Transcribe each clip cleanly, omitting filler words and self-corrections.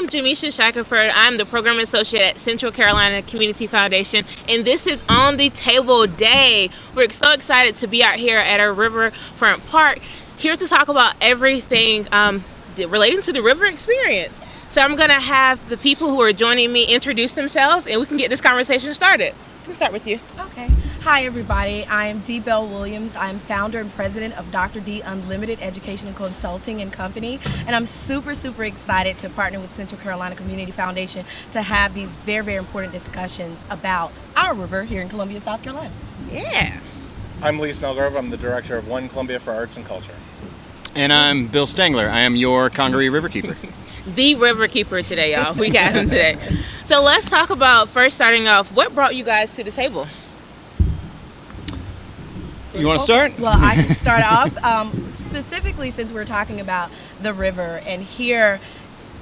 I'm Jamisha Shackelford. I'm the Program Associate at Central Carolina Community Foundation, and this is On the Table Day. We're so excited to be out here at our Riverfront Park, here to talk about everything relating to the river experience. So I'm going to have the people who are joining me introduce themselves, and we can get this conversation started. We can start with you. Okay. Hi, everybody. I am Dee Bell Williams. I'm founder and president of Dr. D Unlimited Education and Consulting and Company. And I'm super, super excited to partner with Central Carolina Community Foundation to have these very, very important discussions about our river here in Columbia, South Carolina. Yeah. I'm Lee Snellgrove. I'm the director of One Columbia for Arts and Culture. And I'm Bill Stengler. I am your Congaree Riverkeeper. The Riverkeeper today, y'all. We got him today. So let's talk about, first starting off, what brought you guys to the table? You want to start? Well, I can start off. Specifically, since we're talking about the river, and here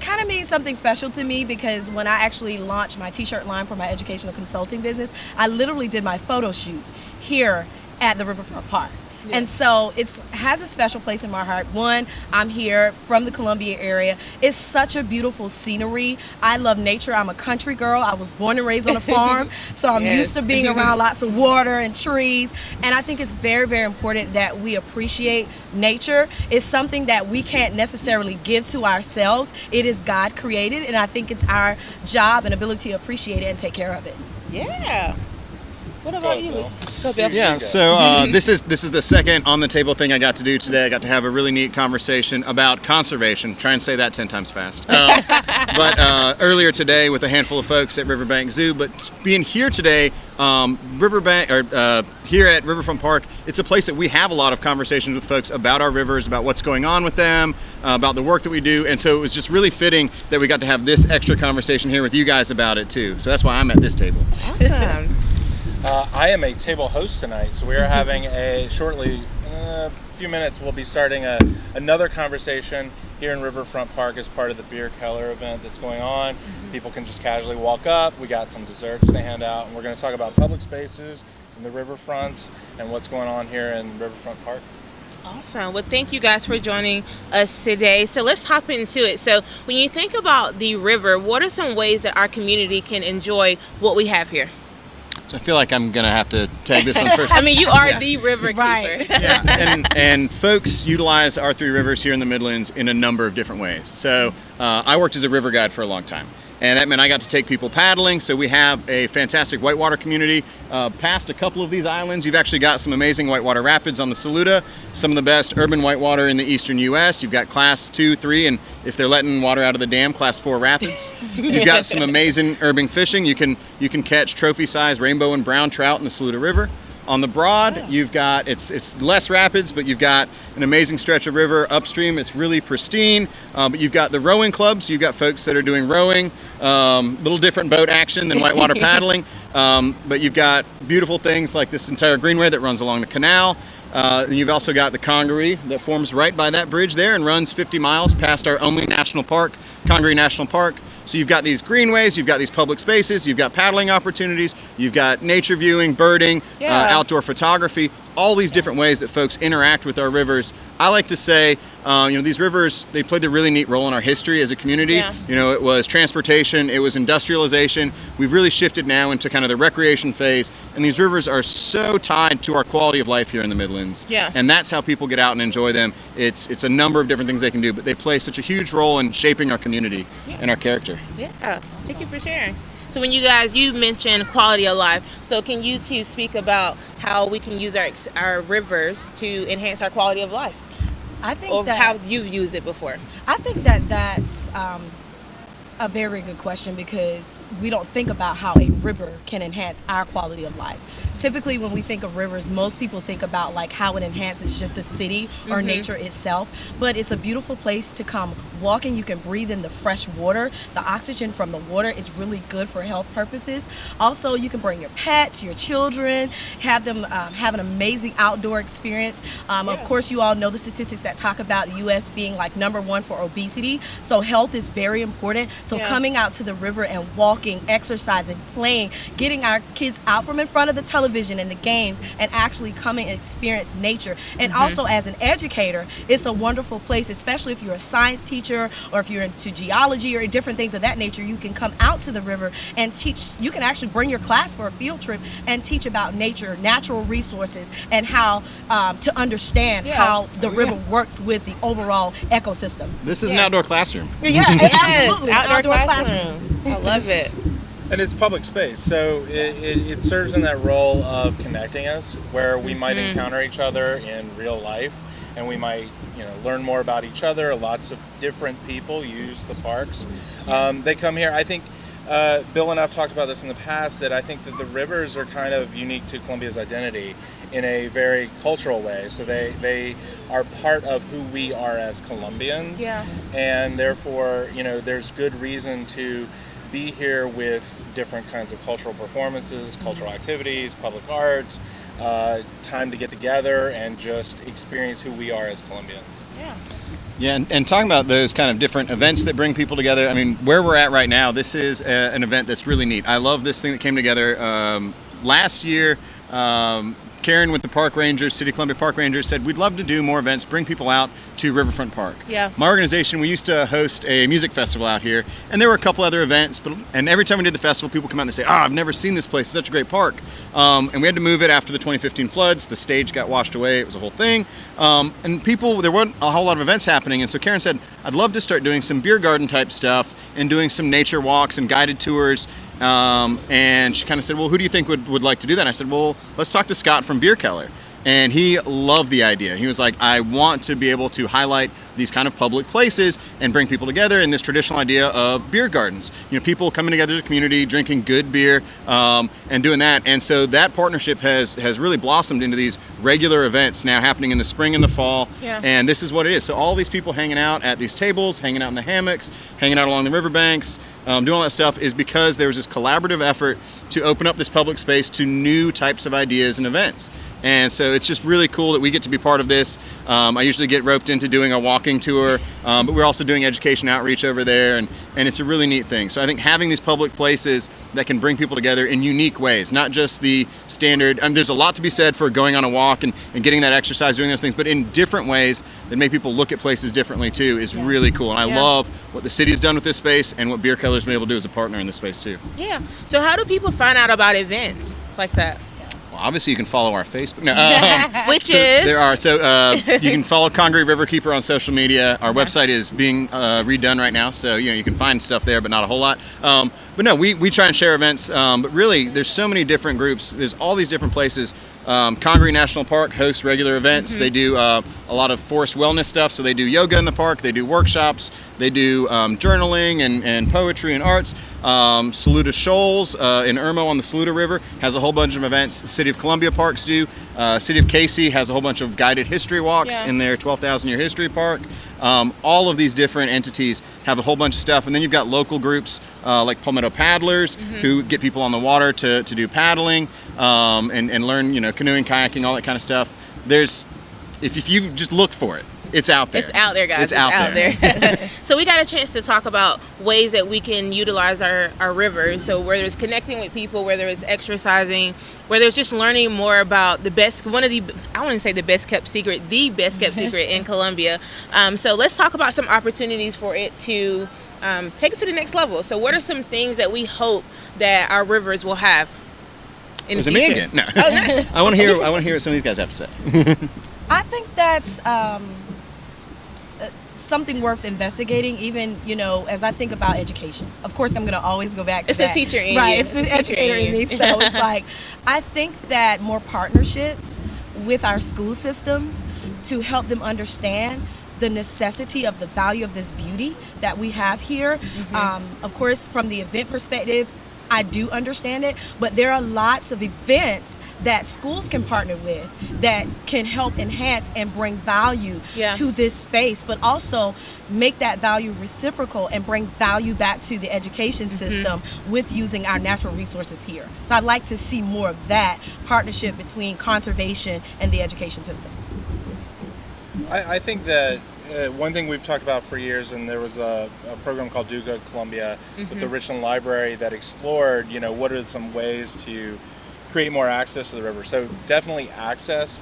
kind of means something special to me because when I actually launched my t-shirt line for my educational consulting business, I literally did my photo shoot here at the Riverfront Park. Yeah. And so it has a special place in my heart. One, I'm here from the Columbia area. It's such a beautiful scenery. I love nature. I'm a country girl. I was born and raised on a farm, so I'm used to being around lots of water and trees. And I think it's very, very important that we appreciate nature. It's something that we can't necessarily give to ourselves. It is God created, and I think it's our job and ability to appreciate it and take care of it. Yeah. What about you? Go, Bill. Yeah, so this is the second on the table thing I got to do today. I got to have a really neat conversation about conservation. Try and say that 10 times fast. But earlier today with a handful of folks at Riverbank Zoo. But being here today, here at Riverfront Park, it's a place that we have a lot of conversations with folks about our rivers, about what's going on with them, about the work that we do. And so it was just really fitting that we got to have this extra conversation here with you guys about it too. So that's why I'm at this table. Awesome. I am a table host tonight, so we are having shortly, a few minutes, we'll be starting another conversation here in Riverfront Park as part of the Beer Keller event that's going on. People can just casually walk up. We got some desserts to hand out, and we're going to talk about public spaces in the riverfront and what's going on here in Riverfront Park. Awesome. Well, thank you guys for joining us today. So let's hop into it. So when you think about the river, what are some ways that our community can enjoy what we have here? So I feel like I'm going to have to tag this one first. I mean, you are the river keeper. Right. Yeah, and folks utilize our three rivers here in the Midlands in a number of different ways. So I worked as a river guide for a long time. And that meant I got to take people paddling. So we have a fantastic whitewater community. Past a couple of these islands, you've actually got some amazing whitewater rapids on the Saluda, some of the best urban whitewater in the eastern U.S. You've got class 2, 3, and if they're letting water out of the dam, class 4 rapids. You've got some amazing urban fishing. You can catch trophy-sized rainbow and brown trout in the Saluda River. On the Broad, you've got, it's less rapids, but you've got an amazing stretch of river upstream. It's really pristine, but you've got the rowing clubs. You've got folks that are doing rowing, little different boat action than whitewater paddling, but you've got beautiful things like this entire greenway that runs along the canal. And you've also got the Congaree that forms right by that bridge there and runs 50 miles past our only national park, Congaree National Park. So you've got these greenways, you've got these public spaces, you've got paddling opportunities, you've got nature viewing, birding, outdoor photography, all these different ways that folks interact with our rivers. I like to say, these rivers, they played a really neat role in our history as a community. Yeah. It was transportation, it was industrialization. We've really shifted now into kind of the recreation phase, and these rivers are so tied to our quality of life here in the Midlands. Yeah. And that's how people get out and enjoy them. It's a number of different things they can do, but they play such a huge role in shaping our community and our character. Yeah, thank you for sharing. So when you mentioned quality of life, so can you two speak about how we can use our rivers to enhance our quality of life? I think or that how you've used it before. I think that that's a very good question because we don't think about how a river can enhance our quality of life. Typically, when we think of rivers, most people think about like how it enhances just the city or nature itself. But it's a beautiful place to come walking. You can breathe in the fresh water. The oxygen from the water is really good for health purposes. Also, you can bring your pets, your children, have them have an amazing outdoor experience. Of course, you all know the statistics that talk about the U.S. being like #1 for obesity. So health is very important. So Yeah. coming out to the river and walking, exercising, playing, getting our kids out from in front of the television and the games, and actually coming and experience nature. And also as an educator, it's a wonderful place, especially if you're a science teacher or if you're into geology or different things of that nature. You can come out to the river and teach. You can actually bring your class for a field trip and teach about nature, natural resources, and how to understand how the river works with the overall ecosystem. This is an outdoor classroom. Yeah, absolutely. Outdoor classroom. I love it. And it's public space, so it serves in that role of connecting us, where we might encounter each other in real life, and we might, learn more about each other. Lots of different people use the parks. They come here. I think Bill and I've talked about this in the past, that I think that the rivers are kind of unique to Columbia's identity in a very cultural way. So they are part of who we are as Columbians, and therefore, there's good reason to be here with different kinds of cultural performances, cultural activities, public art, time to get together and just experience who we are as Columbians. Yeah, and talking about those kind of different events that bring people together, I mean, where we're at right now, this is an event that's really neat. I love this thing that came together last year. Karen with the Park Rangers, City of Columbia Park Rangers, said we'd love to do more events, bring people out to Riverfront Park. Yeah. My organization, we used to host a music festival out here, and there were a couple other events, and every time we did the festival, people come out and they say, I've never seen this place, it's such a great park. And we had to move it after the 2015 floods. The stage got washed away, it was a whole thing. And there weren't a whole lot of events happening, and so Karen said, I'd love to start doing some beer garden type stuff and doing some nature walks and guided tours. And she kind of said, well, who do you think would like to do that? And I said, well, let's talk to Scott from Beer Keller. And he loved the idea. He was like, I want to be able to highlight these kind of public places and bring people together in this traditional idea of beer gardens. People coming together as a community, drinking good beer, and doing that. And so that partnership has really blossomed into these regular events now happening in the spring and the fall. Yeah. And this is what it is. So all these people hanging out at these tables, hanging out in the hammocks, hanging out along the riverbanks, doing all that stuff is because there was this collaborative effort to open up this public space to new types of ideas and events. And so it's just really cool that we get to be part of this. I usually get roped into doing a walking tour, but we're also doing education outreach over there, and it's a really neat thing. So I think having these public places that can bring people together in unique ways, not just the standard, there's a lot to be said for going on a walk and getting that exercise, doing those things, but in different ways that make people look at places differently too is really cool. And I love what the city's done with this space and what Beer Keller's been able to do as a partner in this space too. Yeah. So how do people find out about events like that? Obviously, you can follow our Facebook. No, Which is? There are. So you can follow Congaree Riverkeeper on social media. Our website is being redone right now, so you can find stuff there, but not a whole lot. But no, we try and share events. But really, there's so many different groups. There's all these different places. Congaree National Park hosts regular events. They do a lot of forest wellness stuff. So they do yoga in the park. They do workshops. They do journaling and poetry and arts. Saluda Shoals in Irmo on the Saluda River has a whole bunch of events. City of Columbia Parks do. City of Casey has a whole bunch of guided history walks in their 12,000 year history park. All of these different entities have a whole bunch of stuff, and then you've got local groups like Palmetto Paddlers who get people on the water to do paddling and learn canoeing, kayaking, all that kind of stuff. If you just look for it, it's out there. It's out there, guys. It's out there. So we got a chance to talk about ways that we can utilize our rivers. So whether it's connecting with people, whether it's exercising, whether it's just learning more about the best kept secret in Columbia. So let's talk about some opportunities for it to take it to the next level. So what are some things that we hope that our rivers will have in the future? Me again? No. Oh, no. I want to hear what some of these guys have to say. I think that's something worth investigating, even, as I think about education. Of course, I'm going to always go back to that. It's the teacher in right, you. it's the educator in me. So it's like, I think that more partnerships with our school systems to help them understand the necessity of the value of this beauty that we have here. Of course, from the event perspective, I do understand it, but there are lots of events that schools can partner with that can help enhance and bring value to this space, but also make that value reciprocal and bring value back to the education system with using our natural resources here. So I'd like to see more of that partnership between conservation and the education system. I think that one thing we've talked about for years, and there was a program called Do Good Columbia with the Richland Library that explored, what are some ways to create more access to the river. So definitely access,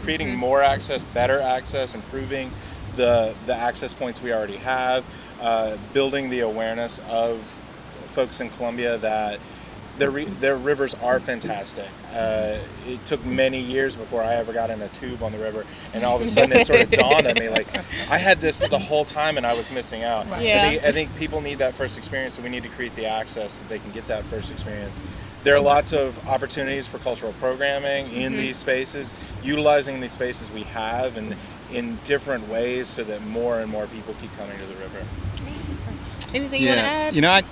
creating more access, better access, improving the access points we already have, building the awareness of folks in Columbia that their rivers are fantastic. It took many years before I ever got in a tube on the river, and all of a sudden it sort of dawned on me, like, I had this the whole time and I was missing out. Right. Yeah. I think people need that first experience, so we need to create the access that they can get that first experience. There are lots of opportunities for cultural programming in these spaces, utilizing these spaces we have and in different ways so that more and more people keep coming to the river. Anything you want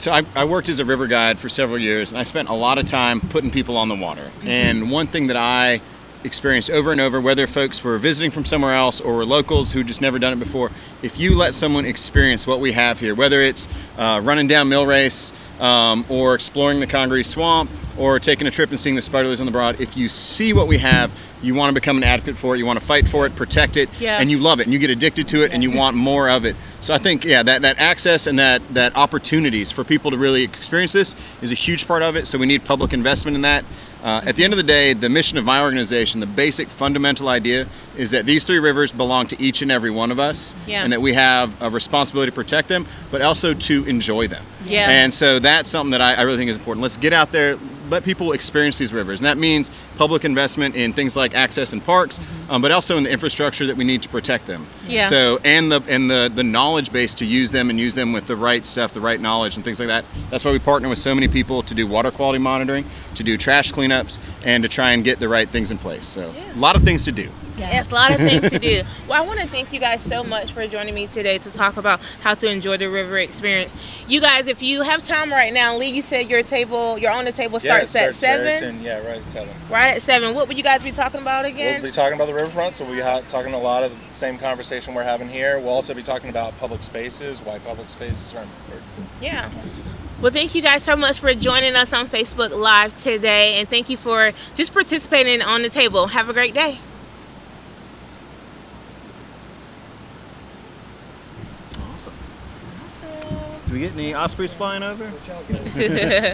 to add? I worked as a river guide for several years, and I spent a lot of time putting people on the water. And one thing that I experienced over and over, whether folks were visiting from somewhere else or were locals who just never done it before, if you let someone experience what we have here, whether it's running down Mill Race or exploring the Congaree Swamp or taking a trip and seeing the spider lilies on the Broad, if you see what we have, you want to become an advocate for it, you want to fight for it, protect it, and you love it, and you get addicted to it, and you want more of it. So I think, that access and that opportunities for people to really experience this is a huge part of it, so we need public investment in that. At the end of the day, the mission of my organization, the basic fundamental idea is that these three rivers belong to each and every one of us, and that we have a responsibility to protect them, but also to enjoy them. Yeah. And so that's something that I really think is important. Let's get out there, let people experience these rivers, and that means public investment in things like access and parks, but also in the infrastructure that we need to protect them. Yeah. So and the knowledge base to use them and use them with the right stuff, the right knowledge and things like that. That's why we partner with so many people to do water quality monitoring, to do trash cleanups, and to try and get the right things in place. So a lot of things to do. Yes, a lot of things to do. Well, I want to thank you guys so much for joining me today to talk about how to enjoy the river experience. You guys, if you have time right now, Lee, you said your on the table starts at 7? Yeah, right at 7. Right at 7. What would you guys be talking about again? We'll be talking about the riverfront, so we'll be talking a lot of the same conversation we're having here. We'll also be talking about public spaces, why public spaces are important. Yeah. Well, thank you guys so much for joining us on Facebook Live today, and thank you for just participating on the table. Have a great day. Awesome. Do we get any ospreys flying over?